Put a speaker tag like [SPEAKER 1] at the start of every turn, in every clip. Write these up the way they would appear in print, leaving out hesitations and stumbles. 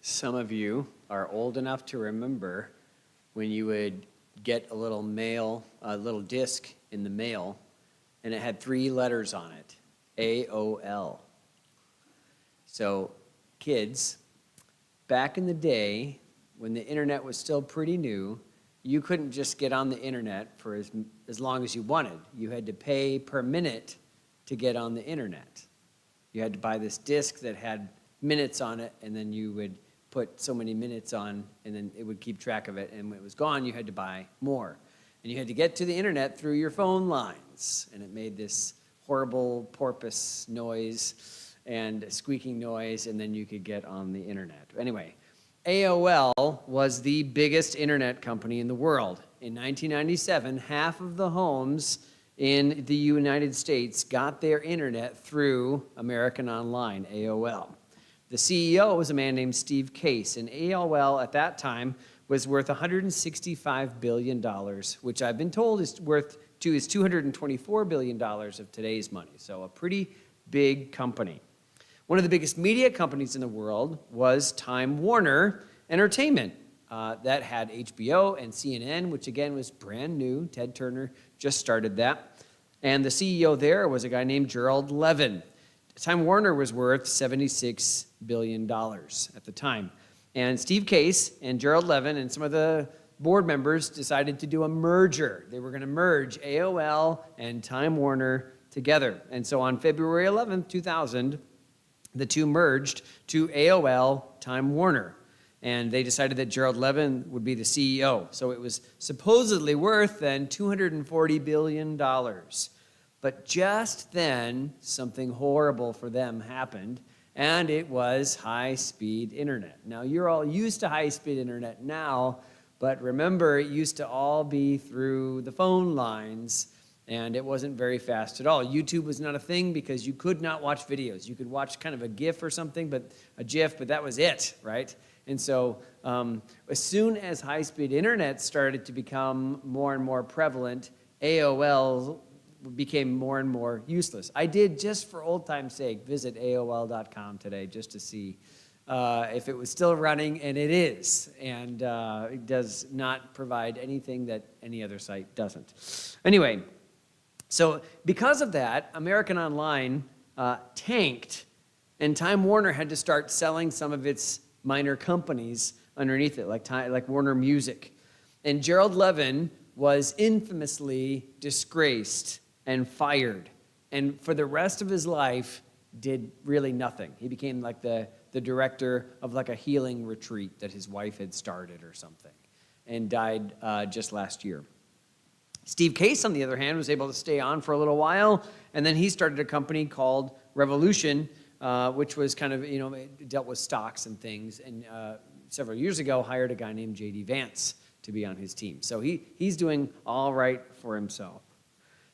[SPEAKER 1] Some of you are old enough to remember when you would get a little disc in the mail, and it had 3 letters on it, AOL. So, kids, back in the day, when the internet was still pretty new, you couldn't just get on the internet for as long as you wanted. You had to pay per minute to get on the internet. You had to buy this disc that had minutes on it, and then you would put so many minutes on, and then it would keep track of it, and when it was gone, you had to buy more. And you had to get to the internet through your phone lines, and it made this horrible porpoise noise and squeaking noise, and then you could get on the internet. Anyway, AOL was the biggest internet company in the world. In 1997, half of the homes in the United States got their internet through American Online, AOL. The CEO was a man named Steve Case, and AOL at that time was worth $165 billion, which I've been told is $224 billion of today's money, so a pretty big company. One of the biggest media companies in the world was Time Warner Entertainment. That had HBO and CNN, which again was brand new. Ted Turner just started that. And the CEO there was a guy named Gerald Levin. Time Warner was worth $76 billion at the time. And Steve Case and Gerald Levin and some of the board members decided to do a merger. They were going to merge AOL and Time Warner together. And so on February 11th, 2000, the two merged to AOL Time Warner. And they decided that Gerald Levin would be the CEO. So it was supposedly worth then $240 billion. But just then, something horrible for them happened, and it was high-speed internet. Now, you're all used to high-speed internet now, but remember, it used to all be through the phone lines, and it wasn't very fast at all. YouTube was not a thing because you could not watch videos. You could watch kind of a GIF or something, but that was it, right? And so as soon as high-speed internet started to become more and more prevalent, AOL became more and more useless. I did, just for old time's sake, visit AOL.com today just to see if it was still running, and it is. And it does not provide anything that any other site doesn't. Anyway, so because of that, American Online tanked, and Time Warner had to start selling some of its minor companies underneath it, like Warner Music. And Gerald Levin was infamously disgraced and fired, and for the rest of his life did really nothing. He became like the director of like a healing retreat that his wife had started or something, and died just last year. Steve Case, on the other hand, was able to stay on for a little while, and then he started a company called Revolution, which was kind of, it dealt with stocks and things, and several years ago hired a guy named J.D. Vance to be on his team. So he's doing all right for himself.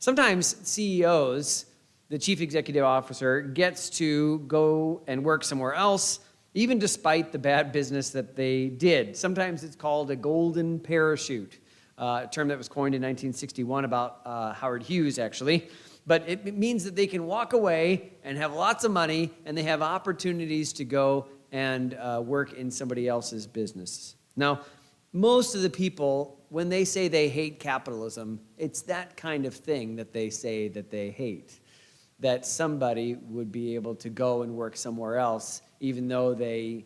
[SPEAKER 1] Sometimes CEOs, the chief executive officer, gets to go and work somewhere else, even despite the bad business that they did. Sometimes it's called a golden parachute, a term that was coined in 1961 about Howard Hughes, actually. But it means that they can walk away and have lots of money, and they have opportunities to go and work in somebody else's business. Now, most of the people, when they say they hate capitalism, it's that kind of thing that they say that they hate. That somebody would be able to go and work somewhere else, even though they,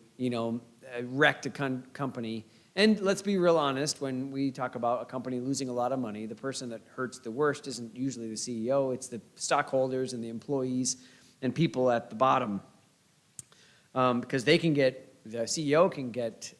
[SPEAKER 1] wrecked a company. And let's be real honest, when we talk about a company losing a lot of money, the person that hurts the worst isn't usually the CEO, it's the stockholders and the employees and people at the bottom. Because the CEO can get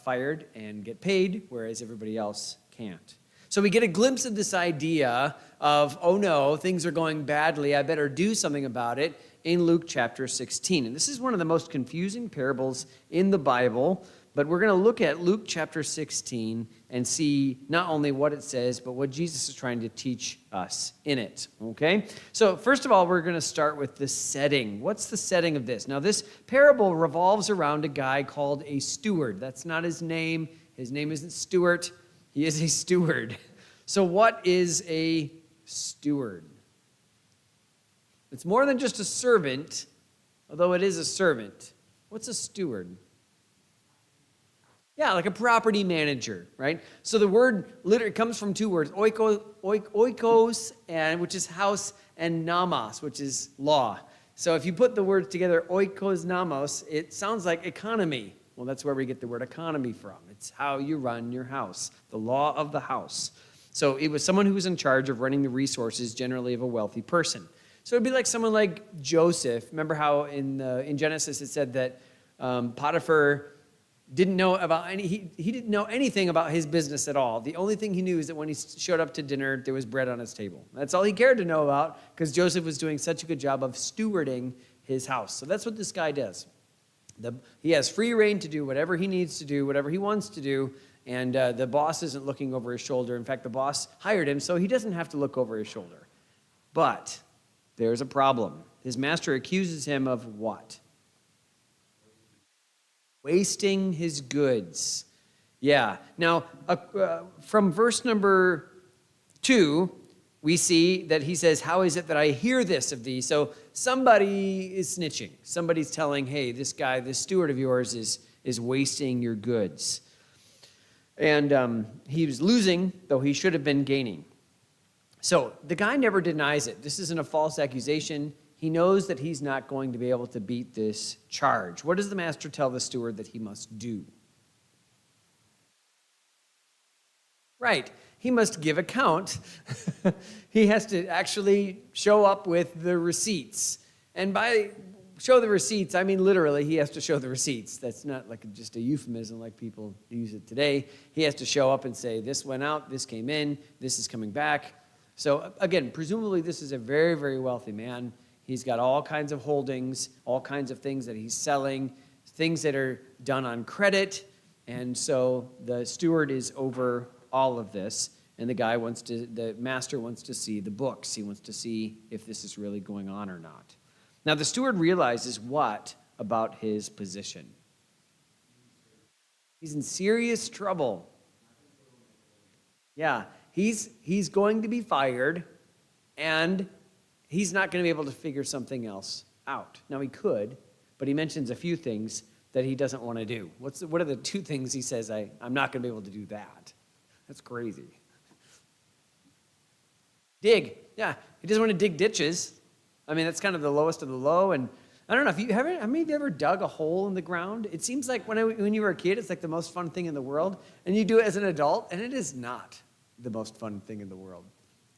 [SPEAKER 1] fired and get paid, whereas everybody else can't. So we get a glimpse of this idea of, oh no, things are going badly, I better do something about it, in Luke chapter 16. And this is one of the most confusing parables in the Bible, but we're going to look at Luke chapter 16 and see not only what it says, but what Jesus is trying to teach us in it, okay? So first of all, we're going to start with the setting. What's the setting of this? Now, this parable revolves around a guy called a steward. That's not his name. His name isn't Stuart. He is a steward. So what is a steward? It's more than just a servant, although it is a servant. What's a steward? Yeah, like a property manager, right? So the word literally comes from two words, oikos, and which is house, and namos, which is law. So if you put the words together, oikos namos, it sounds like economy. Well, that's where we get the word economy from. It's how you run your house, the law of the house. So it was someone who was in charge of running the resources, generally of a wealthy person. So it'd be like someone like Joseph. Remember how in Genesis it said that Potiphar didn't know about he didn't know anything about his business at all. The only thing he knew is that when he showed up to dinner, there was bread on his table. That's all he cared to know about, because Joseph was doing such a good job of stewarding his house. So that's what this guy does. He has free reign to do whatever he needs to do, whatever he wants to do, and the boss isn't looking over his shoulder. In fact, the boss hired him, so he doesn't have to look over his shoulder. But there's a problem. His master accuses him of what? Wasting his goods. Yeah. Now, from verse number 2, we see that he says, how is it that I hear this of thee? So somebody is snitching. Somebody's telling, hey, this guy, this steward of yours is wasting your goods. And he was losing, though he should have been gaining. So the guy never denies it. This isn't a false accusation. He knows that he's not going to be able to beat this charge. What does the master tell the steward that he must do? Right. He must give account. He has to actually show up with the receipts. And by show the receipts, I mean literally he has to show the receipts. That's not like just a euphemism like people use it today. He has to show up and say, this went out, this came in, this is coming back. So again, presumably this is a very, very wealthy man. He's got all kinds of holdings, all kinds of things that he's selling, things that are done on credit. And so the steward is over all of this. And the master wants to see the books. He wants to see if this is really going on or not. Now the steward realizes what about his position? He's in serious trouble. Yeah, he's going to be fired, and he's not going to be able to figure something else out. Now, he could, but he mentions a few things that he doesn't want to do. What are the two things he says, I'm not going to be able to do that? That's crazy. Dig. Yeah, he doesn't want to dig ditches. I mean, that's kind of the lowest of the low. And I don't know, how many of you ever dug a hole in the ground? It seems like when you were a kid, it's like the most fun thing in the world. And you do it as an adult, and it is not the most fun thing in the world.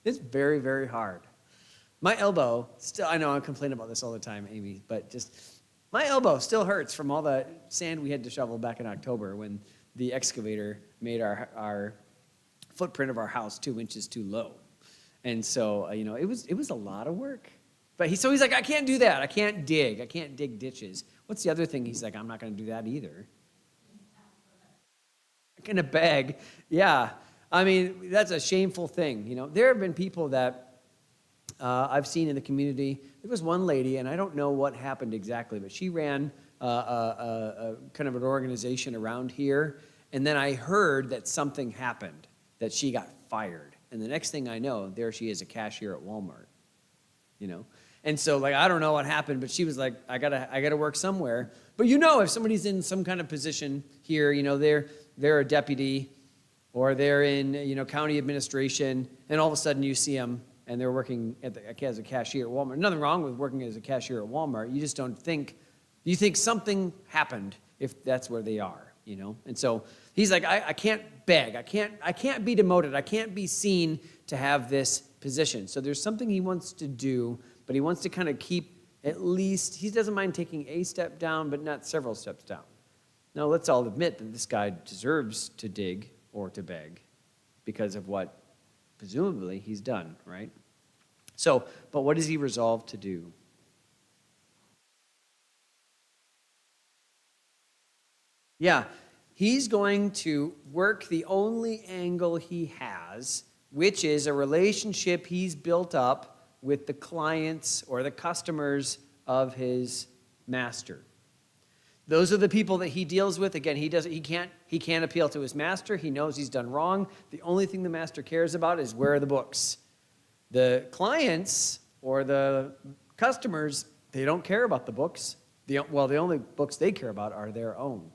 [SPEAKER 1] It's very, very hard. My elbow, still, I know I complain about this all the time, Amy, but just, my elbow still hurts from all the sand we had to shovel back in October when the excavator made our footprint of our house 2 inches too low. And so, it was a lot of work. But he's like, I can't do that. I can't dig ditches. What's the other thing? He's like, I'm not going to do that either. I'm going to beg. Yeah. I mean, that's a shameful thing. There have been people that I've seen in the community. There was one lady, and I don't know what happened exactly, but she ran a kind of an organization around here, and then I heard that something happened, that she got fired. And the next thing I know, there she is, a cashier at Walmart. And so, I don't know what happened, but she was like, I gotta work somewhere. But if somebody's in some kind of position here, they're a deputy, or they're in, county administration, and all of a sudden you see them, and they're working as a cashier at Walmart. Nothing wrong with working as a cashier at Walmart. You just don't think, you think something happened if that's where they are, And so he's like, I can't beg. I can't be demoted. I can't be seen to have this position. So there's something he wants to do, but he wants to kind of keep at least, he doesn't mind taking a step down, but not several steps down. Now, let's all admit that this guy deserves to dig or to beg because of what presumably he's done, right? So, but what does he resolve to do? Yeah, he's going to work the only angle he has, which is a relationship he's built up with the clients or the customers of his master. Those are the people that he deals with. Again, he can't appeal to his master. He knows he's done wrong. The only thing the master cares about is where are the books. The clients or the customers, they don't care about the books. The only books they care about are their own.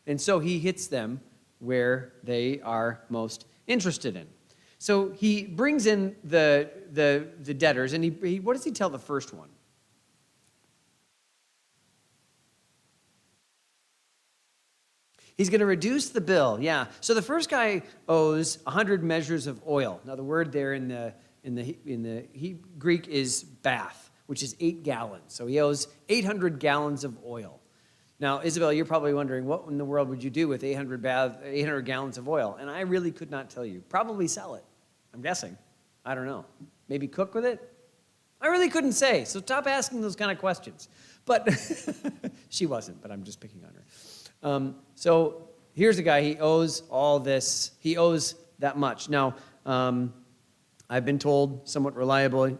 [SPEAKER 1] And so he hits them where they are most interested in. So he brings in the debtors, and he what does he tell the first one? He's going to reduce the bill. Yeah. So the first guy owes 100 measures of oil. Now the word there in the Greek is bath, which is 8 gallons. So he owes 800 gallons of oil. Now, Isabel, you're probably wondering, what in the world would you do with 800 gallons of oil? And I really could not tell you. Probably sell it. I'm guessing. I don't know. Maybe cook with it? I really couldn't say. So stop asking those kind of questions. But she wasn't, but I'm just picking on her. So here's a guy, he owes all this. He owes that much. Now, I've been told somewhat reliably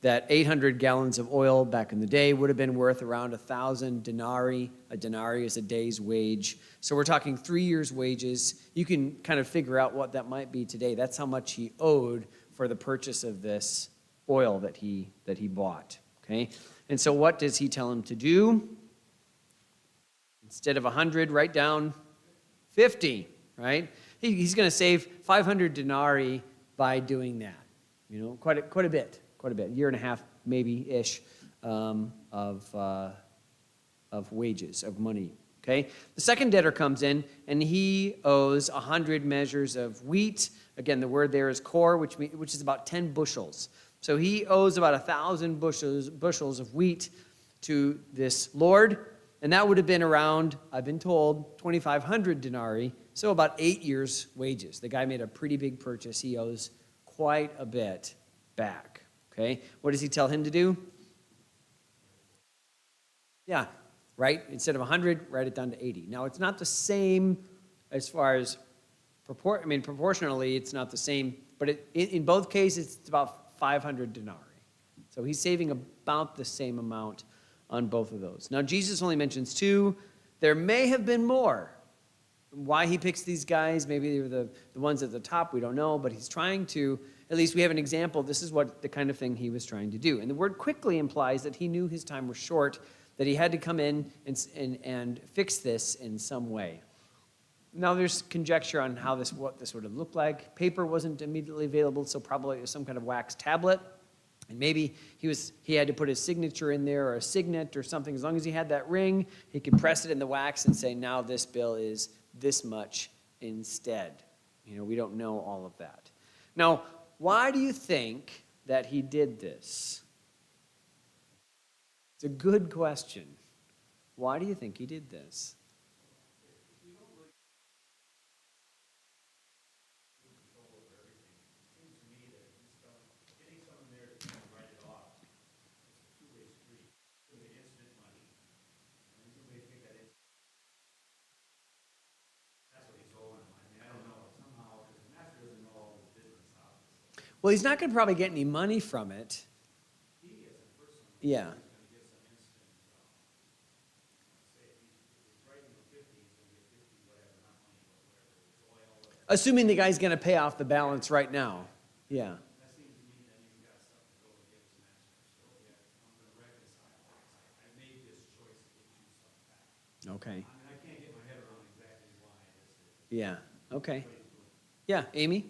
[SPEAKER 1] that 800 gallons of oil back in the day would have been worth around 1,000 denarii. A denarii is a day's wage. So we're talking 3 years' wages. You can kind of figure out what that might be today. That's how much he owed for the purchase of this oil that he bought. Okay? And so what does he tell him to do? Instead of 100, write down 50, right? He's going to save 500 denarii by doing that. You know, quite a bit, year and a half maybe-ish of wages, of money, okay? The second debtor comes in, and he owes 100 measures of wheat. Again, the word there is kor, which is about 10 bushels. So he owes about 1,000 bushels of wheat to this lord, and that would have been around, I've been told, 2,500 denarii, so about 8 years' wages. The guy made a pretty big purchase. He owes quite a bit back, okay? What does he tell him to do? Yeah, right? Instead of 100, write it down to 80. Now, it's not the same as far as, proportionally, it's not the same, but in both cases, it's about 500 denarii. So he's saving about the same amount on both of those. Now, Jesus only mentions 2. There may have been more. Why he picks these guys, maybe they were the ones at the top, we don't know, but he's trying to, at least we have an example, this is what the kind of thing he was trying to do. And the word quickly implies that he knew his time was short, that he had to come in and fix this in some way. Now there's conjecture on what this would have looked like. Paper wasn't immediately available, so probably it was some kind of wax tablet. And maybe he had to put his signature in there or a signet or something. As long as he had that ring, he could press it in the wax and say, now this bill is this much instead. You know, we don't know all of that. Now, why do you think that he did this? It's a good question. Why do you think he did this? Well, he's not going to probably get any money from it. Yeah. Assuming the guy's going to pay off the balance right now. Yeah. Okay. Yeah. Okay. Yeah, Amy?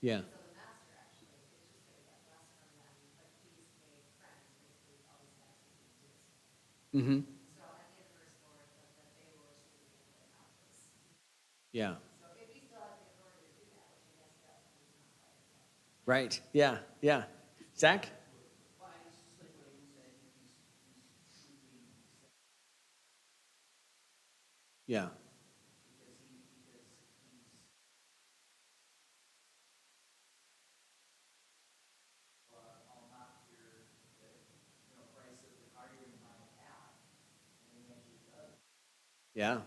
[SPEAKER 1] Yeah. Mm-hmm. Yeah. Right. Yeah. Yeah. Zach? Yeah. Yeah.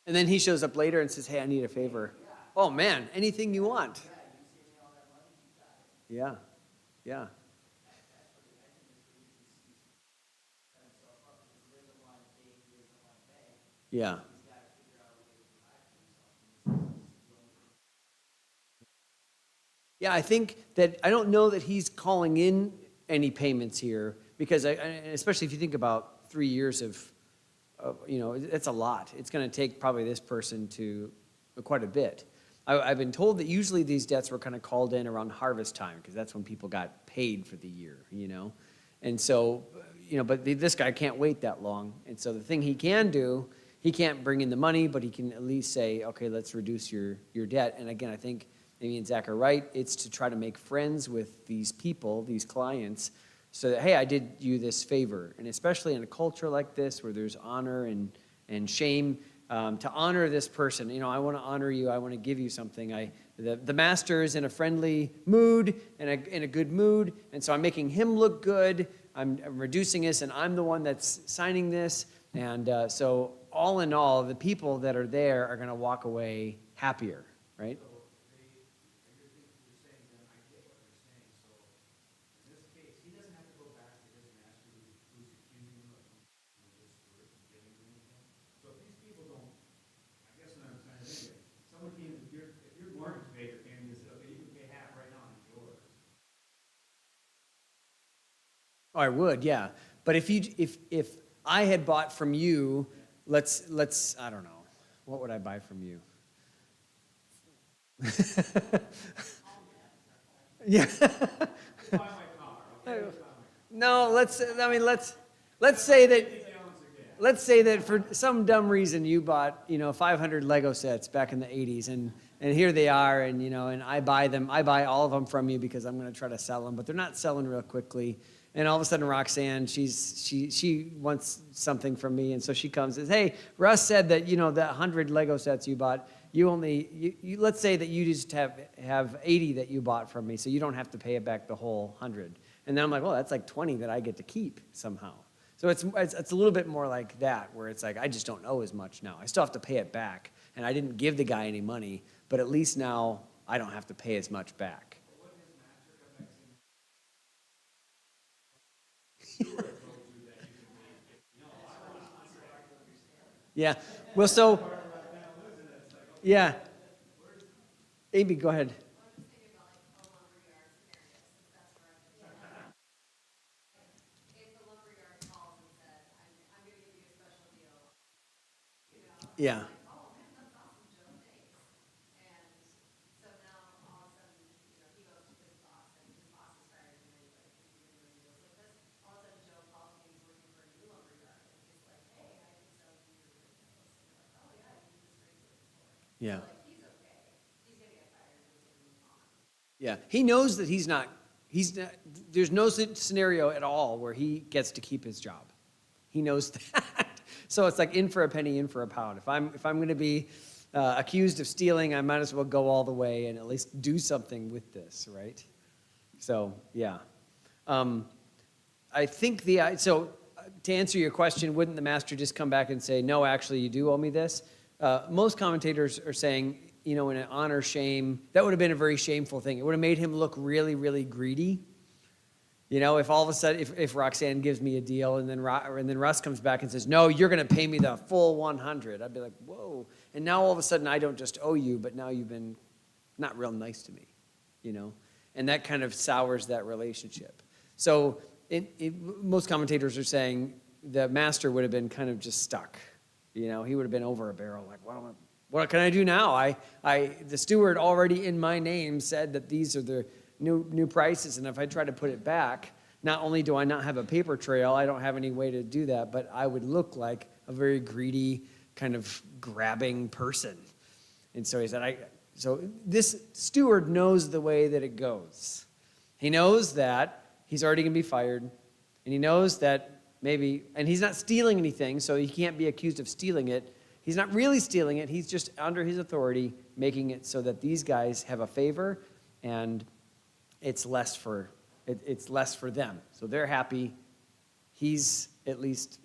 [SPEAKER 1] And then he shows up later and says, hey, I need a favor. Oh, man, anything you want. Yeah. Yeah. Yeah. Yeah, I think that, I don't know that he's calling in any payments here, because especially if you think about 3 years of, it's a lot. It's gonna take probably this person to quite a bit. I've been told that usually these debts were kind of called in around harvest time, because that's when people got paid for the year. And so, but this guy can't wait that long. And so the thing he can do, he can't bring in the money, but he can at least say, okay, let's reduce your debt. And again, I think Amy and Zach are right. It's to try to make friends with these people, these clients, so that, hey, I did you this favor. And especially in a culture like this where there's honor and shame, to honor this person. I want to honor you. I want to give you something. The master is in a friendly mood, in a good mood, and so I'm making him look good. I'm reducing this, and I'm the one that's signing this. And so all in all, the people that are there are going to walk away happier, right? Oh, I would, yeah. But if I had bought from you, let's I don't know, what would I buy from you? Yeah. No, let's say that for some dumb reason you bought 500 Lego sets back in the 80s, and here they are, and I buy all of them from you because I'm going to try to sell them, but they're not selling real quickly. And all of a sudden, Roxanne, she wants something from me, and so she comes and says, "Hey, Russ said that that 100 Lego sets you bought, let's say that you just have 80 that you bought from me, so you don't have to pay it back the whole 100." And then I'm like, "Well, that's like 20 that I get to keep somehow." So it's a little bit more like that, where it's like I just don't owe as much now. I still have to pay it back, and I didn't give the guy any money, but at least now I don't have to pay as much back. Yeah. Well, so, yeah. Amy, go ahead. Yeah. Yeah. Yeah. He knows that he's not, there's no scenario at all where he gets to keep his job. He knows that. So it's like in for a penny, in for a pound. If I'm going to be accused of stealing, I might as well go all the way and at least do something with this, right? So, yeah. I think to answer your question, wouldn't the master just come back and say, no, actually, you do owe me this? Most commentators are saying, in an honor shame, that would have been a very shameful thing. It would have made him look really, really greedy. If all of a sudden, if Roxanne gives me a deal and then Russ comes back and says, no, you're going to pay me the full 100, I'd be like, whoa. And now all of a sudden, I don't just owe you, but now you've been not real nice to me, And that kind of sours that relationship. So most commentators are saying the master would have been kind of just stuck. He would have been over a barrel, like, what can I do now? The steward already in my name said that these are the new prices, and if I try to put it back, not only do I not have a paper trail, I don't have any way to do that, but I would look like a very greedy, kind of grabbing person. And so he said, so this steward knows the way that it goes. He knows that he's already going to be fired, and he knows that and he's not stealing anything, so he can't be accused of stealing it. He's not really stealing it. He's just under his authority, making it so that these guys have a favor, and it's less for them. So they're happy. He's at least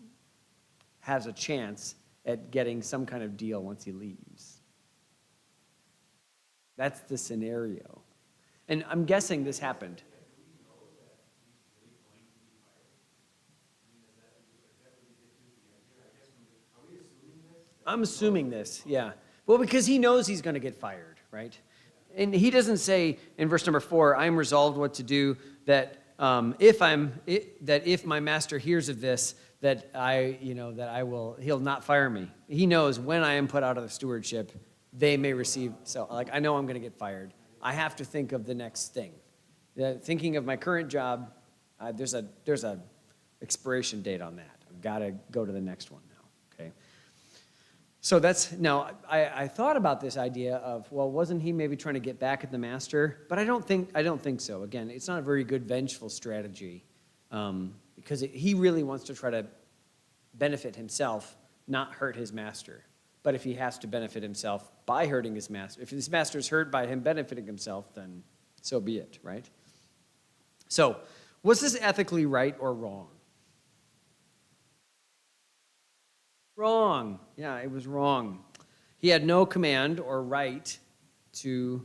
[SPEAKER 1] has a chance at getting some kind of deal once he leaves. That's the scenario. And I'm guessing this happened. I'm assuming this, yeah. Well, because he knows he's going to get fired, right? And he doesn't say in verse number 4, I am resolved what to do, that if my master hears of this, he'll not fire me. He knows when I am put out of the stewardship, they may receive. So, like, I know I'm going to get fired. I have to think of the next thing. Thinking of my current job, there's a expiration date on that. I've got to go to the next one now. Okay. So I thought about this idea of, well, wasn't he maybe trying to get back at the master? But I don't think so. Again, it's not a very good vengeful strategy, because he really wants to try to benefit himself, not hurt his master. But if he has to benefit himself by hurting his master, if his master is hurt by him benefiting himself, then so be it, right? So, was this ethically right or wrong? Wrong. Yeah, it was wrong. He had no command or right he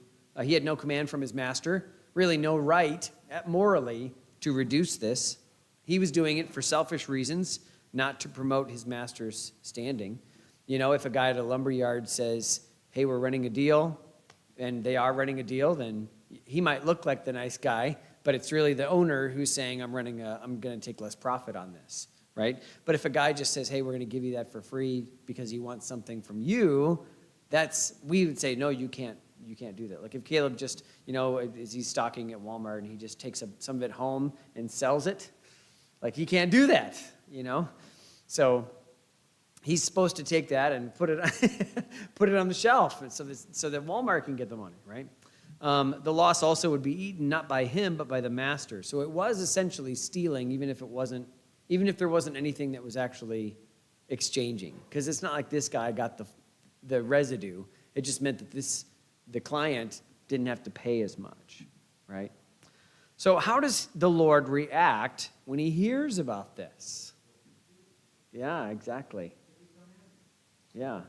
[SPEAKER 1] had no command from his master, really no right morally to reduce this. He was doing it for selfish reasons, not to promote his master's standing. You know, if a guy at a lumber yard says, hey, we're running a deal, and they are running a deal, then he might look like the nice guy, but it's really the owner who's saying, I'm going to take less profit on this. Right? But if a guy just says, hey, we're going to give you that for free because he wants something from you, we would say, no, you can't do that. Like if Caleb just, is he stocking at Walmart and he just takes some of it home and sells it, like he can't do that, So he's supposed to take that and put it on the shelf so that Walmart can get the money, right? The loss also would be eaten not by him, but by the master. So it was essentially stealing, even if there wasn't anything that was actually exchanging. Because it's not like this guy got the residue. It just meant that the client didn't have to pay as much, right? So how does the Lord react when he hears about this? Yeah, exactly. Yeah.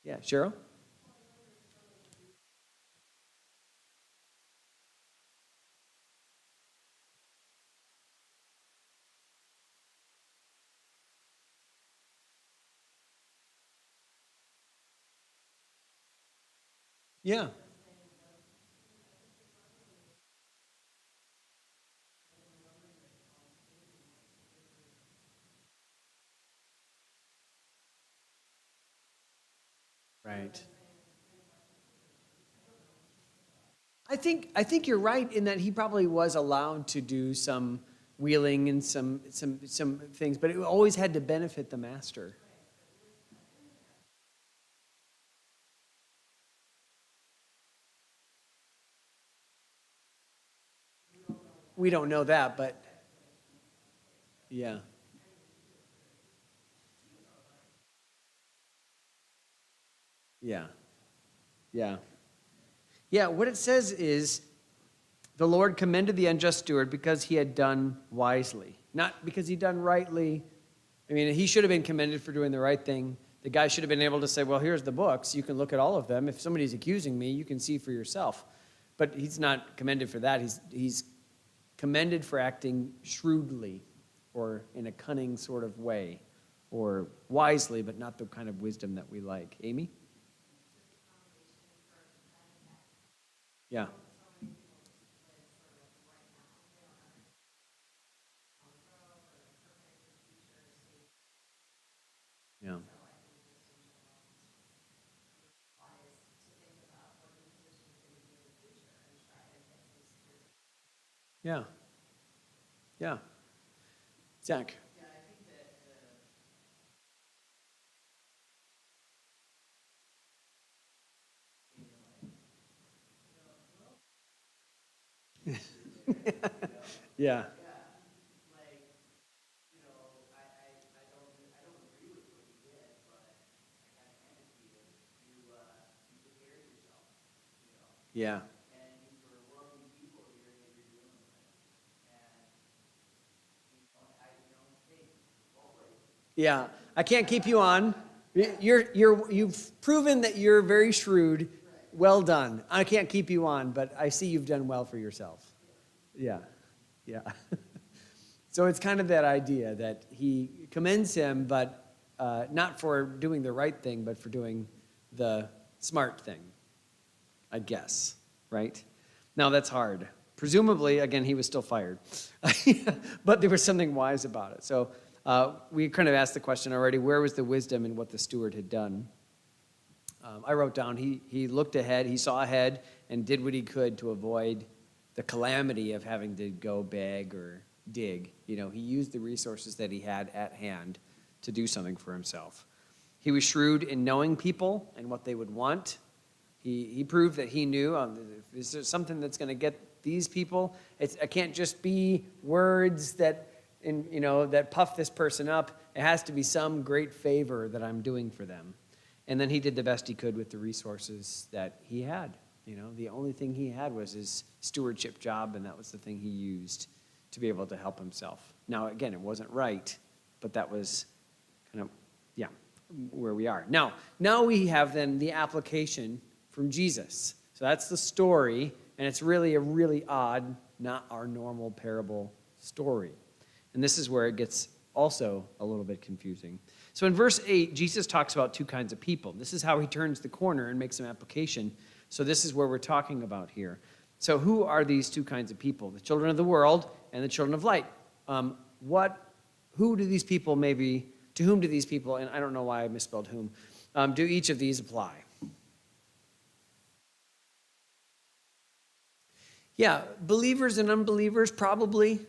[SPEAKER 1] Yeah, Cheryl? Yeah. Right. I think you're right in that he probably was allowed to do some wheeling and some things, but it always had to benefit the master. We don't know that, but yeah. Yeah. Yeah. Yeah, what it says is the Lord commended the unjust steward because he had done wisely, not because he'd done rightly. I mean, he should have been commended for doing the right thing. The guy should have been able to say, well, here's the books. You can look at all of them. If somebody's accusing me, you can see for yourself. But he's not commended for that. He's commended for acting shrewdly or in a cunning sort of way or wisely, but not the kind of wisdom that we like. Amy? Yeah. Yeah. Yeah. Yeah. Zach. Yeah. Yeah. Yeah. I can't keep you on. You've proven that you're very shrewd. Well done. I can't keep you on, but I see you've done well for yourself. Yeah. Yeah. So it's kind of that idea that he commends him, but not for doing the right thing, but for doing the smart thing, I guess, right? Now, that's hard. Presumably, again, he was still fired. But there was something wise about it. So we kind of asked the question already, where was the wisdom in what the steward had done? I wrote down, he looked ahead, he saw ahead, and did what he could to avoid the calamity of having to go beg or dig. You know, he used the resources that he had at hand to do something for himself. He was shrewd in knowing people and what they would want. He proved that he knew, is there something that's going to get these people? It can't just be words that, that puff this person up. It has to be some great favor that I'm doing for them. And then he did the best he could with the resources that he had. You know, the only thing he had was his stewardship job, and that was the thing he used to be able to help himself. Now, again, it wasn't right, but that was kind of, where we are. Now we have then the application from Jesus. So that's the story, and it's really a really odd, not our normal parable story. And this is where it gets also a little bit confusing. So in verse 8, Jesus talks about two kinds of people. This is how he turns the corner and makes some application. So this is where we're talking about here. So who are these two kinds of people? The children of the world and the children of light. Who do these people maybe, to whom do these people, and I don't know why I misspelled whom, do each of these apply? Yeah, believers and unbelievers, probably.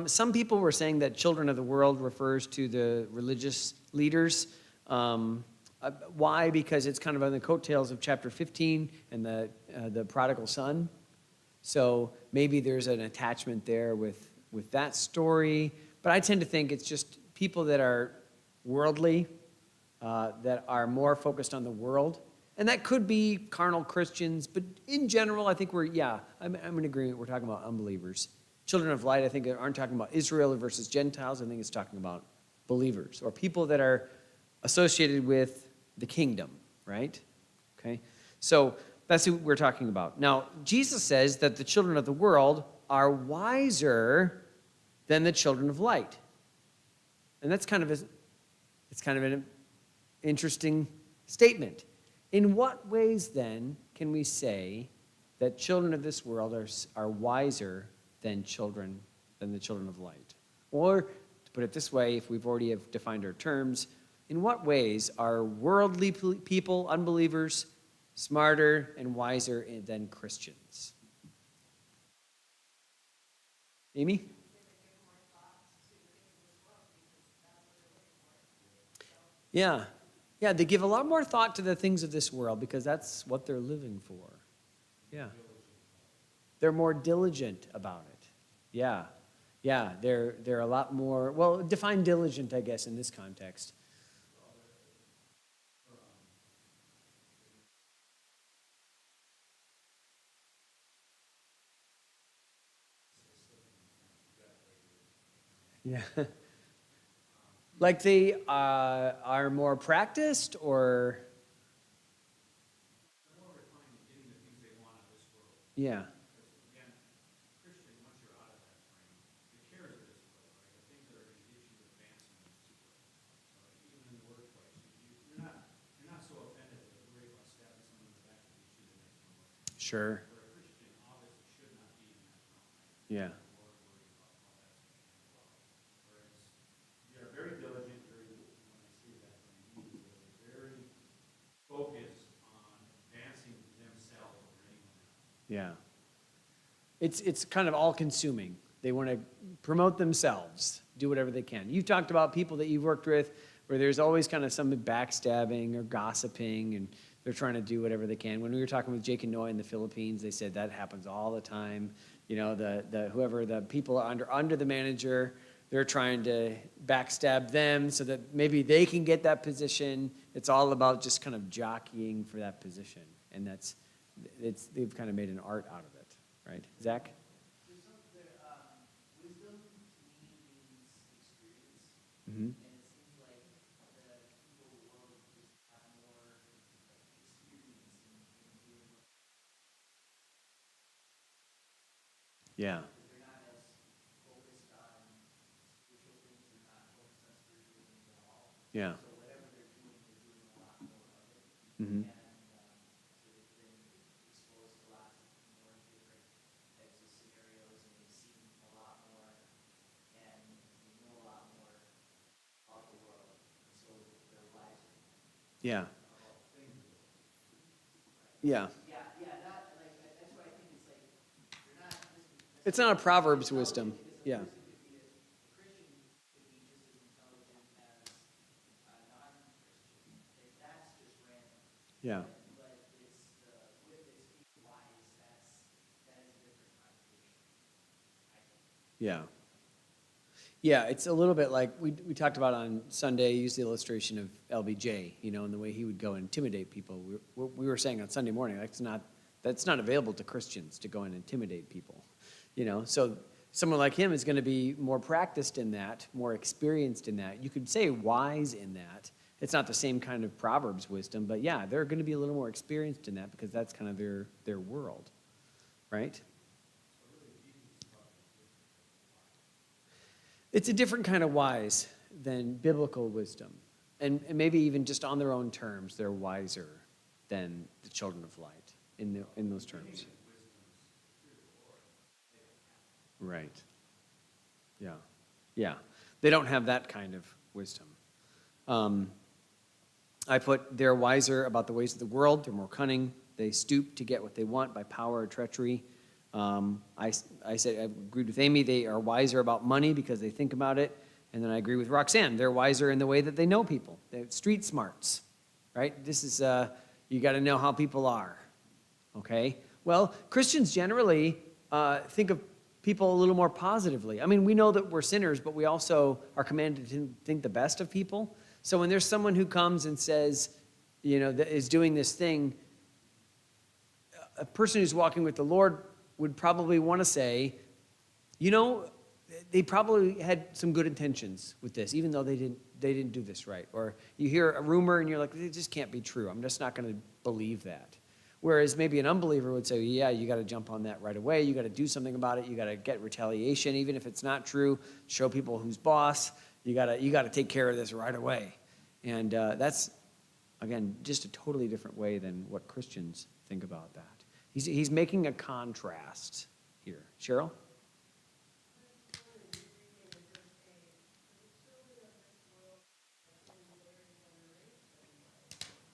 [SPEAKER 1] Some people were saying that children of the world refers to the religious leaders. Why? Because it's kind of on the coattails of chapter 15 and the prodigal son. So maybe there's an attachment there with that story. But I tend to think it's just people that are worldly, that are more focused on the world. And that could be carnal Christians, but in general, I think I'm in agreement. We're talking about unbelievers. Children of light, I think, aren't talking about Israel versus Gentiles. I think it's talking about believers or people that are associated with the kingdom, right? Okay, so that's who we're talking about. Now, Jesus says that the children of the world are wiser than the children of light. And that's kind of an interesting statement. In what ways, then, can we say that children of this world are wiser than the children of light? Or, to put it this way, if we've already have defined our terms, in what ways are worldly people, unbelievers, smarter and wiser than Christians? Amy? Yeah. Yeah, they give a lot more thought to the things of this world because that's what they're living for. Yeah. They're more diligent about it. Yeah. Yeah, they're a lot more, well, define diligent, I guess, in this context. Yeah. Like they are more practiced or?
[SPEAKER 2] They're more refined in getting the things they want out of this world.
[SPEAKER 1] Yeah.
[SPEAKER 2] Because again, Christian, once you're out of that frame, the cares of this world, right? The things that are going to get you advancement in this world. Even in the workplace, you're not so offended that you're worried about stabbing someone in the back to get you the next promotion.
[SPEAKER 1] Sure.
[SPEAKER 2] Where a Christian obviously should not be in that realm. Right?
[SPEAKER 1] Yeah.
[SPEAKER 2] More worried about all that stuff as well. Whereas you're very diligent, very, when I say that, what I mean is that they're very focused on advancing themselves over anyone else.
[SPEAKER 1] Yeah. It's kind of all-consuming. They want to promote themselves, do whatever they can. You've talked about people that you've worked with where there's always kind of some backstabbing or gossiping, and they're trying to do whatever they can. When we were talking with Jake and Noy in the Philippines, they said that happens all the time. You know, the people are under the manager, they're trying to backstab them so that maybe they can get that position. It's all about just kind of jockeying for that position, and they've kind of made an art out of it, right? Zach?
[SPEAKER 3] Wisdom to me means experience,
[SPEAKER 1] Mm-hmm.
[SPEAKER 3] and it seems like the people of the world just have more experience in dealing with.
[SPEAKER 1] Yeah.
[SPEAKER 3] They're not as focused on spiritual things. They're not focused on spiritual things at all.
[SPEAKER 1] Yeah.
[SPEAKER 3] So whatever they're doing a lot more of it.
[SPEAKER 1] Mm-hmm.
[SPEAKER 3] And
[SPEAKER 1] Yeah. Yeah.
[SPEAKER 3] Yeah, yeah, that, like, that's why I think it's like, you're not, this
[SPEAKER 1] It's not a Proverbs wisdom.
[SPEAKER 3] because
[SPEAKER 1] Yeah.
[SPEAKER 3] a person could be, a Christian could be just as intelligent as a non-Christian. That's just random.
[SPEAKER 1] Yeah.
[SPEAKER 3] But it's the, with it's being wise, that is a different conversation, I think.
[SPEAKER 1] Yeah. Yeah, it's a little bit like we talked about on Sunday, use the illustration of LBJ, and the way he would go and intimidate people. We were saying on Sunday morning, that's not available to Christians to go and intimidate people, So someone like him is going to be more practiced in that, more experienced in that. You could say wise in that. It's not the same kind of Proverbs wisdom, but yeah, they're going to be a little more experienced in that because that's kind of their world, right? It's a different kind of wise than biblical wisdom. And maybe even just on their own terms, they're wiser than the children of light in those terms. Right. Yeah. Yeah. They don't have that kind of wisdom. I put, they're wiser about the ways of the world. They're more cunning. They stoop to get what they want by power or treachery. I said, I agreed with Amy, they are wiser about money because they think about it. And then I agree with Roxanne, they're wiser in the way that they know people. They're street smarts, right? This is, you got to know how people are, okay? Well, Christians generally think of people a little more positively. I mean, we know that we're sinners, but we also are commanded to think the best of people. So when there's someone who comes and says, that is doing this thing, a person who's walking with the Lord would probably want to say, they probably had some good intentions with this, even though they didn't do this right. Or you hear a rumor and you're like, it just can't be true. I'm just not going to believe that. Whereas maybe an unbeliever would say, yeah, you got to jump on that right away. You got to do something about it. You got to get retaliation, even if it's not true. Show people who's boss. You got to take care of this right away. And that's, again, just a totally different way than what Christians think about that. He's making a contrast here. Cheryl?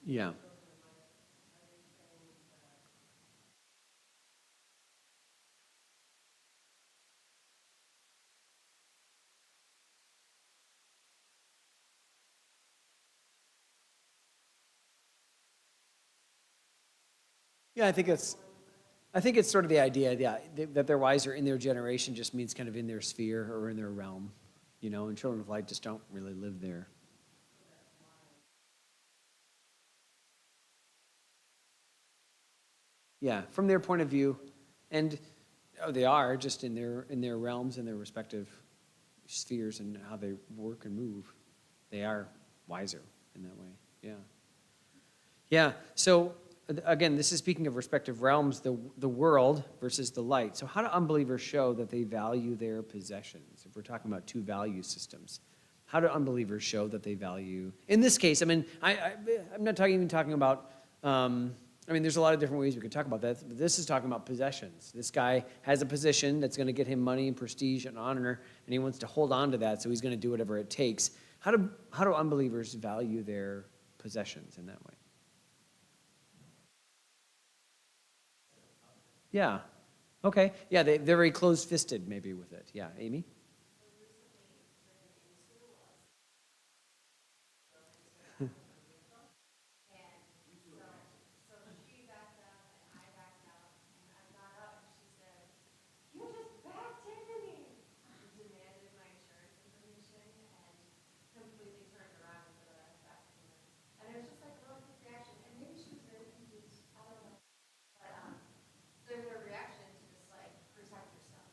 [SPEAKER 1] Yeah. Yeah, I think it's sort of the idea, yeah, that they're wiser in their generation just means kind of in their sphere or in their realm, and children of light just don't really live there. Yeah, from their point of view, and they are just in their realms and their respective spheres and how they work and move. They are wiser in that way. Yeah. Yeah. So again, this is speaking of respective realms, the world versus the light. So how do unbelievers show that they value their possessions? If we're talking about two value systems, how do unbelievers show that they value? In this case, I mean, I'm not even talking about. There's a lot of different ways we could talk about that, but this is talking about possessions. This guy has a position that's going to get him money and prestige and honor, and he wants to hold on to that, so he's going to do whatever it takes. How do unbelievers value their possessions in that way? Yeah. Okay. Yeah, they're very closed-fisted maybe with it. Yeah. Amy?
[SPEAKER 4] You just backed into me. Demanded my insurance information and completely turned around and said that I had backed into him. And it was just like a really quick reaction. And maybe she was very confused. I don't know. But there's a reaction to just like protect yourself.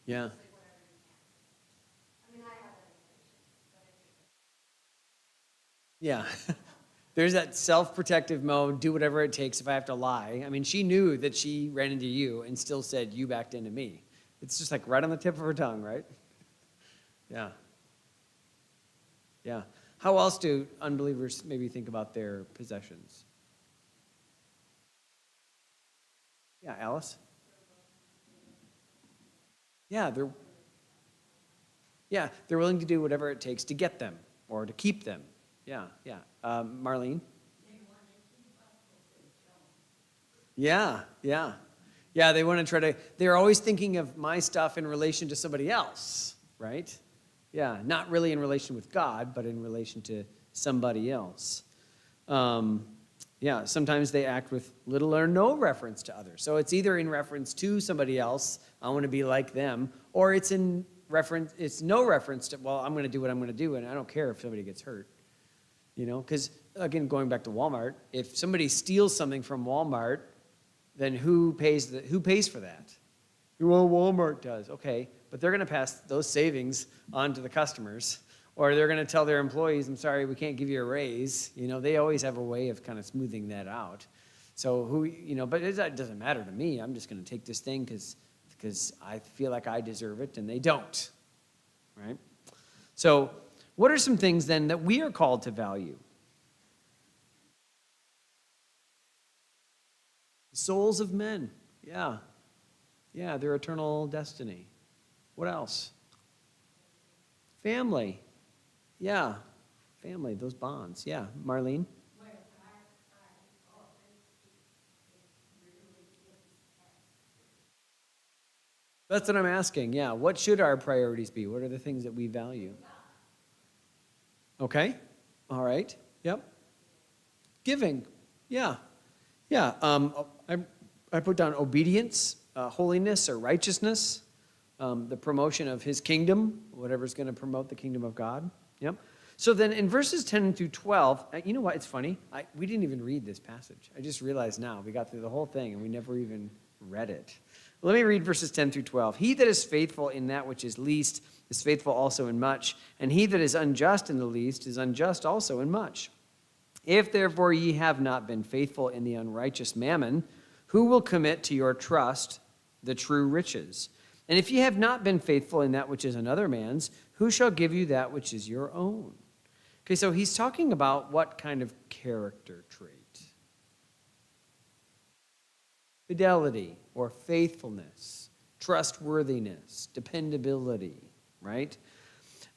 [SPEAKER 1] Yeah.
[SPEAKER 4] Just like whatever you can. I mean, I have that information, but it's
[SPEAKER 1] Yeah. There's that self-protective mode, do whatever it takes if I have to lie. I mean, she knew that she ran into you and still said, you backed into me. It's just like right on the tip of her tongue, right? Yeah. Yeah. How else do unbelievers maybe think about their possessions? Yeah, Alice? Yeah, they're willing to do whatever it takes to get them or to keep them. Yeah, yeah. Marlene? Yeah, yeah. Yeah, they want to try to, they're always thinking of my stuff in relation to somebody else, right? Yeah, not really in relation with God, but in relation to somebody else. Yeah, sometimes they act with little or no reference to others. So it's either in reference to somebody else, I want to be like them, or it's in reference, it's no reference to, well, I'm going to do what I'm going to do, and I don't care if somebody gets hurt. You know, because again, going back to Walmart, if somebody steals something from Walmart, then who pays for that? Well, Walmart does. Okay, but they're going to pass those savings on to the customers, or they're going to tell their employees, "I'm sorry, we can't give you a raise." You know, they always have a way of kind of smoothing that out. So but it doesn't matter to me. I'm just going to take this thing because I feel like I deserve it, and they don't, right? So, what are some things then that we are called to value? Souls of men, yeah. Yeah, their eternal destiny. What else? Family, yeah. Family, those bonds, yeah. Marlene? That's what I'm asking, yeah. What should our priorities be? What are the things that we value? Okay, all right, yep. Giving, yeah. Yeah, I put down obedience, holiness or righteousness, the promotion of his kingdom, whatever's going to promote the kingdom of God. Yep. So then in verses 10 through 12, you know what? It's funny. We didn't even read this passage. I just realized now we got through the whole thing and we never even read it. Let me read verses 10 through 12. He that is faithful in that which is least is faithful also in much, and he that is unjust in the least is unjust also in much. If therefore ye have not been faithful in the unrighteous mammon, who will commit to your trust the true riches? And if ye have not been faithful in that which is another man's, who shall give you that which is your own? Okay, so he's talking about what kind of character trait? Fidelity or faithfulness, trustworthiness, dependability, right?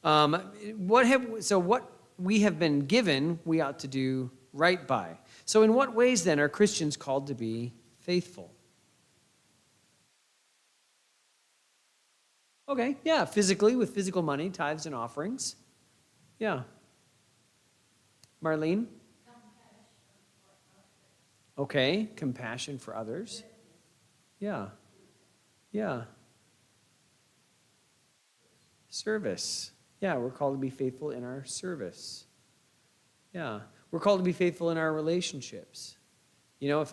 [SPEAKER 1] What we have been given, we ought to do right by. So in what ways then are Christians called to be faithful? Okay, yeah, physically with physical money, tithes and offerings. Yeah. Marlene? Okay, compassion for others. Yeah. Yeah. Service. Yeah, we're called to be faithful in our service. Yeah. We're called to be faithful in our relationships. You know,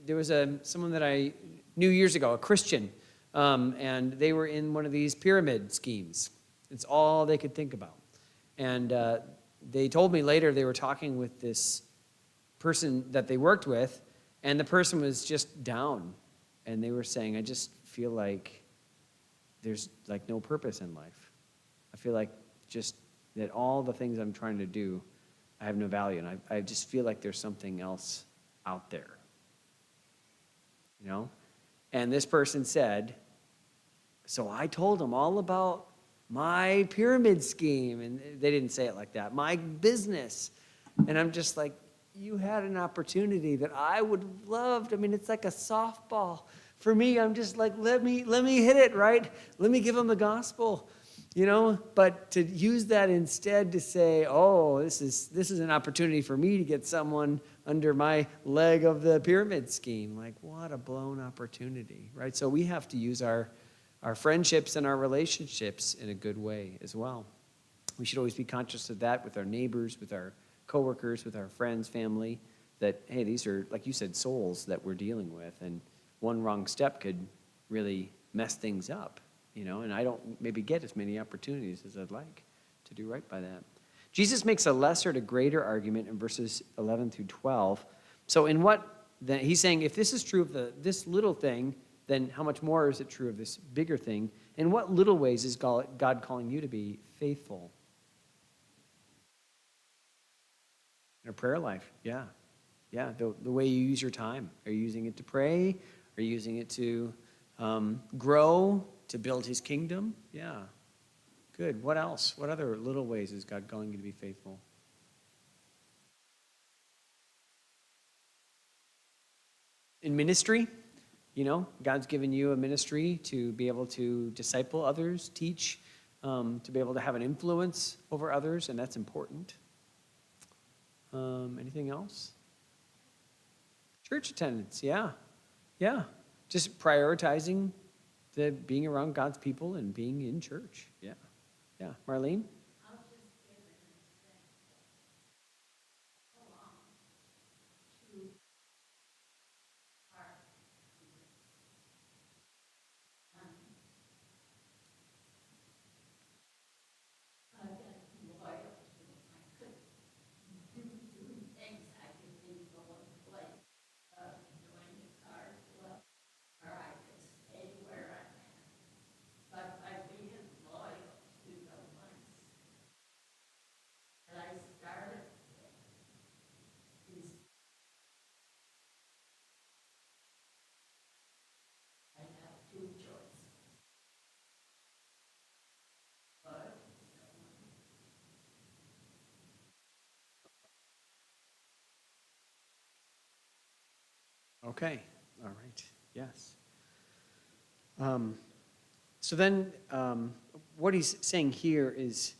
[SPEAKER 1] there was someone that I knew years ago, a Christian, and they were in one of these pyramid schemes. It's all they could think about. And they told me later they were talking with this person that they worked with, and the person was just down. And they were saying, I just feel like there's like no purpose in life. I feel like just that all the things I'm trying to do, I have no value. And I just feel like there's something else out there. You know? And this person said, so I told them all about my pyramid scheme. And they didn't say it like that. My business. And I'm just like, you had an opportunity that I would have loved. I mean, it's like a softball. For me, I'm just like, let me hit it, right? Let me give them the gospel, you know? But to use that instead to say, oh, this is an opportunity for me to get someone under my leg of the pyramid scheme. Like, what a blown opportunity, right? So we have to use our friendships and our relationships in a good way as well. We should always be conscious of that with our neighbors, with our coworkers, with our friends, family, that, hey, these are, like you said, souls that we're dealing with, and one wrong step could really mess things up, you know, and I don't maybe get as many opportunities as I'd like to do right by that. Jesus makes a lesser to greater argument in verses 11 through 12. So then he's saying, if this is true of this little thing, then how much more is it true of this bigger thing? In what little ways is God calling you to be faithful? In a prayer life, yeah. Yeah, the way you use your time. Are you using it to pray? Are you using it to grow, to build his kingdom? Yeah, good. What else? What other little ways is God calling you to be faithful? in ministry. God's given you a ministry to be able to disciple others, teach, to be able to have an influence over others, and that's important. Anything else? Church attendance, yeah. Just prioritizing the being around God's people and being in church. Yeah. Marlene?
[SPEAKER 4] I'll just give an example. Belong to our I've got to be loyal to them. I could do things I could be going like join the car club, or I could stay where I'm at. But by being loyal to the ones that I started with, is I have two choices. Loyal to someone.
[SPEAKER 1] Okay, all right, yes. So then, what he's saying here is,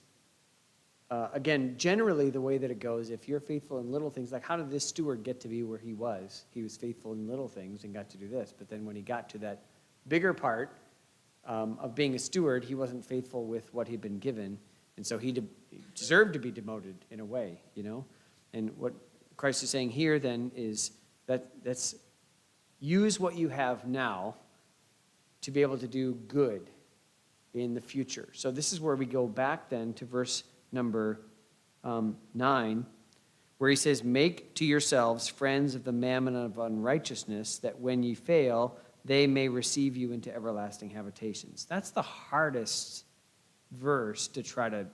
[SPEAKER 1] again, generally the way that it goes, if you're faithful in little things, like how did this steward get to be where he was? He was faithful in little things and got to do this. But then when he got to that bigger part of being a steward, he wasn't faithful with what he'd been given. And so he deserved to be demoted in a way, And what Christ is saying here then is that's use what you have now to be able to do good in the future. So this is where we go back then to verse number 9, where he says, make to yourselves friends of the mammon of unrighteousness, that when ye fail, they may receive you into everlasting habitations. That's the hardest verse to try to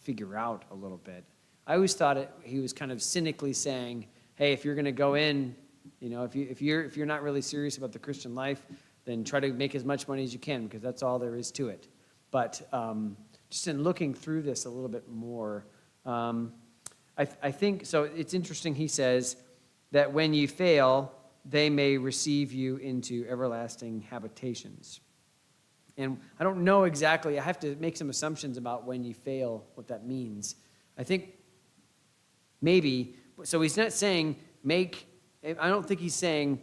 [SPEAKER 1] figure out a little bit. I always thought he was kind of cynically saying, hey, if you're going to go in, if you're not really serious about the Christian life, then try to make as much money as you can, because that's all there is to it. But just in looking through this a little bit more, I think, so it's interesting, he says, that when you fail, they may receive you into everlasting habitations. And I don't know exactly, I have to make some assumptions about when you fail, what that means. I think maybe, so he's not saying I don't think he's saying,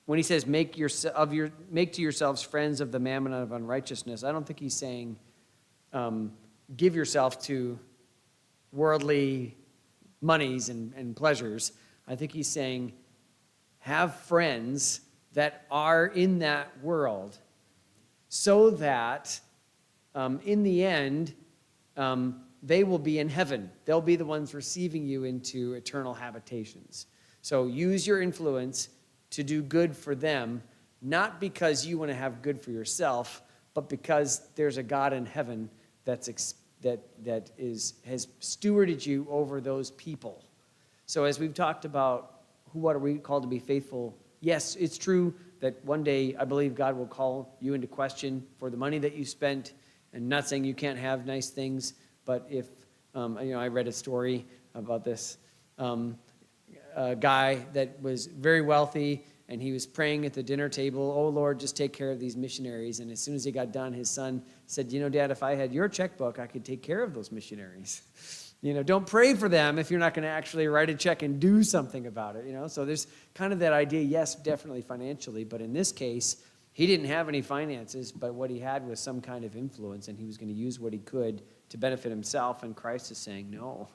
[SPEAKER 1] when he says make to yourselves friends of the mammon of unrighteousness, I don't think he's saying give yourself to worldly monies and pleasures. I think he's saying have friends that are in that world, so that in the end they will be in heaven. They'll be the ones receiving you into eternal habitations. So use your influence to do good for them, not because you want to have good for yourself, but because there's a God in heaven that has stewarded you over those people. So as we've talked about, what are we called to be faithful? Yes, it's true that one day I believe God will call you into question for the money that you spent, and not saying you can't have nice things, but if, I read a story about this guy that was very wealthy, and he was praying at the dinner table, oh, Lord, just take care of these missionaries. And as soon as he got done, his son said, Dad, if I had your checkbook, I could take care of those missionaries. Don't pray for them if you're not going to actually write a check and do something about it, So there's kind of that idea, yes, definitely financially, but in this case, he didn't have any finances, but what he had was some kind of influence, and he was going to use what he could to benefit himself, and Christ is saying, no.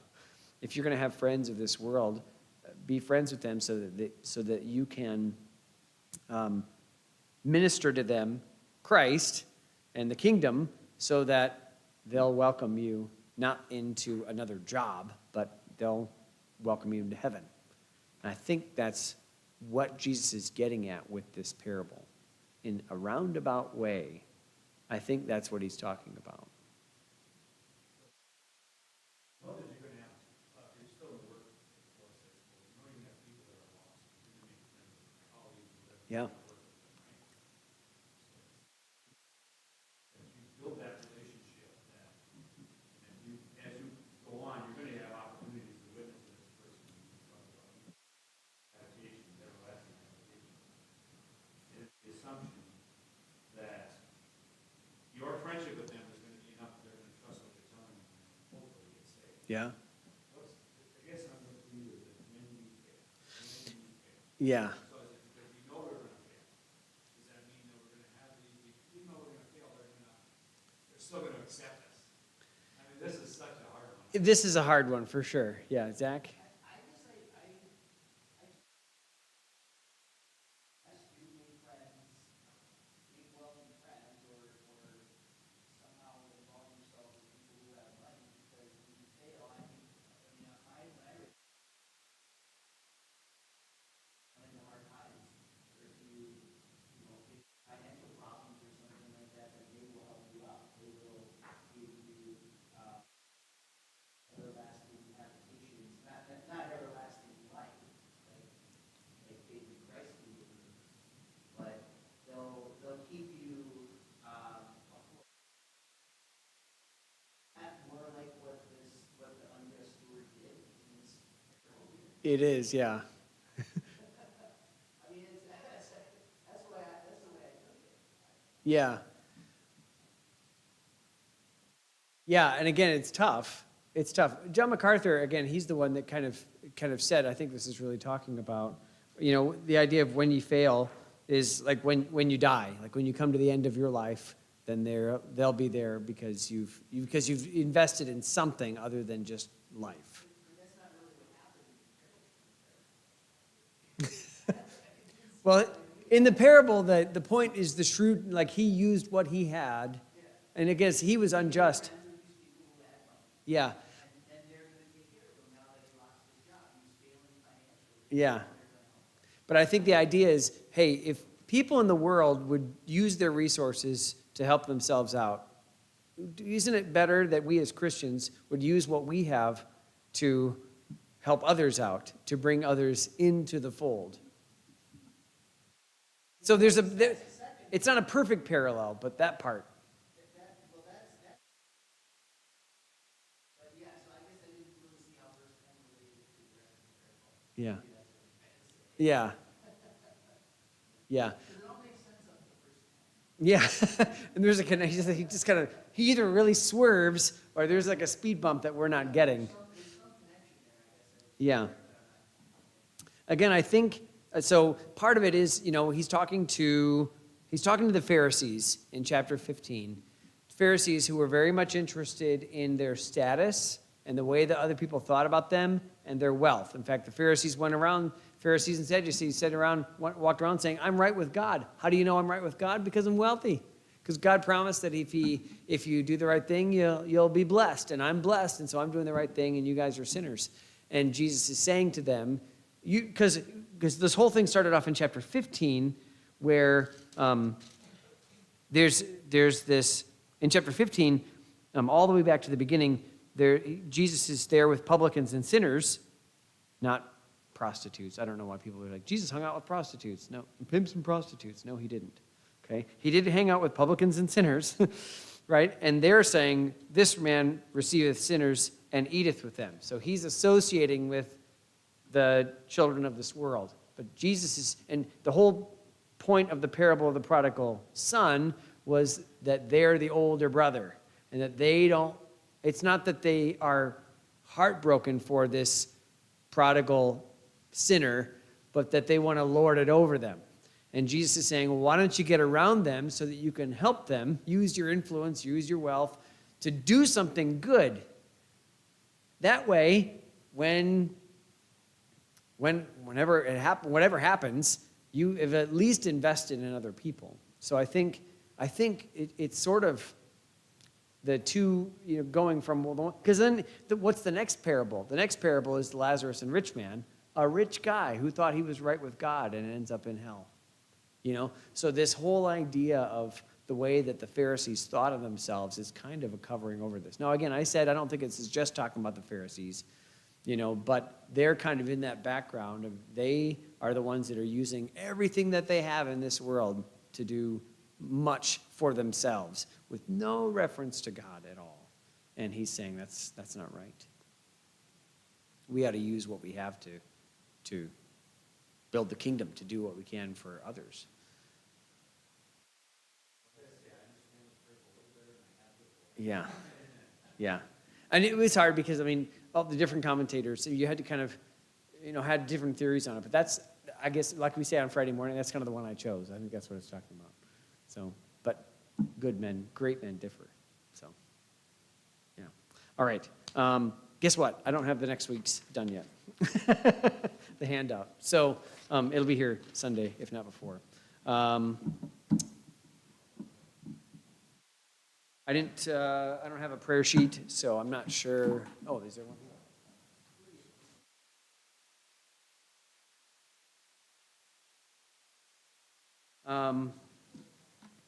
[SPEAKER 1] If you're going to have friends of this world, be friends with them so that you can minister to them Christ and the kingdom, so that they'll welcome you not into another job, but they'll welcome you into heaven. And I think that's what Jesus is getting at with this parable. In a roundabout way, I think that's what he's talking about.
[SPEAKER 2] Know that you're going to have, you're still in the workforce, I suppose. You know you're going to have people that are lost. You're going to make friends with their colleagues, whatever.
[SPEAKER 1] Yeah.
[SPEAKER 2] You're going to work with them, right? So if you build that relationship, then, and you, as you go on, you're going to have opportunities to witness to this person in front of habitations, everlasting habitations.
[SPEAKER 1] Yeah.
[SPEAKER 2] I guess I'm confused with it, when you fail. When you fail.
[SPEAKER 1] Yeah.
[SPEAKER 2] So is it because we know we're gonna fail? Does that mean that we're gonna have these, even though we're gonna fail, they're still gonna accept us? I mean, this is such a hard one.
[SPEAKER 1] This is a hard one for sure. Yeah, Zach?
[SPEAKER 3] I guess yes, you make friends, make wealthy friends, or somehow involve yourself with people who have money, because when you fail, I mean, when I run into hard times, or if you get financial problems or something like that, then they will help you out. They will give you, everlasting habitations, not everlasting life, like faith in Christ people do, but they'll keep you, act more like what the unjust steward did in this parable here.
[SPEAKER 1] It is, yeah.
[SPEAKER 3] I mean, that's the way I took it.
[SPEAKER 1] Yeah. Yeah, and again, it's tough. It's tough. John MacArthur, again, he's the one that kind of said, I think this is really talking about, the idea of when you fail is like when you die, like when you come to the end of your life, then they'll be there because you've invested in something other than just life.
[SPEAKER 3] But that's not really what happened.
[SPEAKER 1] Well, in the parable, the point is the shrewd, like he used what he had, and I guess he was unjust. Yeah.
[SPEAKER 3] And they're going to take care of him now that he lost his job. He's failing financially.
[SPEAKER 1] Yeah. But I think the idea is, hey, if people in the world would use their resources to help themselves out, isn't it better that we as Christians would use what we have to help others out, to bring others into the fold? So it's not a perfect parallel, but that part.
[SPEAKER 3] But yeah, so I guess I didn't really see how verse 10 related to the rest of the parable.
[SPEAKER 1] Yeah.
[SPEAKER 3] Maybe that's what you're trying to say.
[SPEAKER 1] Yeah. Yeah.
[SPEAKER 3] Because it all makes sense up to verse 10.
[SPEAKER 1] Yeah. And there's a connection. He either really swerves or there's like a speed bump that we're not getting.
[SPEAKER 3] There's some connection there, I guess.
[SPEAKER 1] Yeah. Again, I think, so part of it is, he's talking to the Pharisees in chapter 15. Pharisees who were very much interested in their status and the way that other people thought about them and their wealth. In fact, the Pharisees and Sadducees walked around saying, I'm right with God. How do you know I'm right with God? Because I'm wealthy. Because God promised that if you do the right thing, you'll be blessed. And I'm blessed, and so I'm doing the right thing, and you guys are sinners. And Jesus is saying to them, because this whole thing started off in chapter 15, where there's this, in chapter 15, all the way back to the beginning, Jesus is there with publicans and sinners, not prostitutes. I don't know why people are like, Jesus hung out with prostitutes. No, pimps and prostitutes. No, he didn't. Okay? He did hang out with publicans and sinners, right? And they're saying, this man receiveth sinners and eateth with them. So he's associating with the children of this world. But Jesus is, and the whole point of the parable of the prodigal son was that they're the older brother, and that it's not that they are heartbroken for this prodigal sinner, but that they want to lord it over them. And Jesus is saying, well, why don't you get around them so that you can help them, use your influence, use your wealth to do something good. That way, whatever happens, you have at least invested in other people. So I think it's sort of the two, going from, because then what's the next parable? The next parable is Lazarus and rich man, a rich guy who thought he was right with God and ends up in hell. So this whole idea of the way that the Pharisees thought of themselves is kind of a covering over this. Now, again, I said I don't think it's just talking about the Pharisees, but they're kind of in that background of they are the ones that are using everything that they have in this world to do much for themselves with no reference to God at all. And he's saying that's not right. We ought to use what we have to build the kingdom, to do what we can for others. Yeah. Yeah. And it was hard because, all the different commentators, so you had to kind of, had different theories on it. But that's, I guess, like we say on Friday morning, that's kind of the one I chose. I think that's what it's talking about. So, but good men, great men differ. So, yeah. All right. Guess what? I don't have the next week's done yet. The handout. So it'll be here Sunday, if not before. I don't have a prayer sheet, so I'm not sure. Oh, is there one here?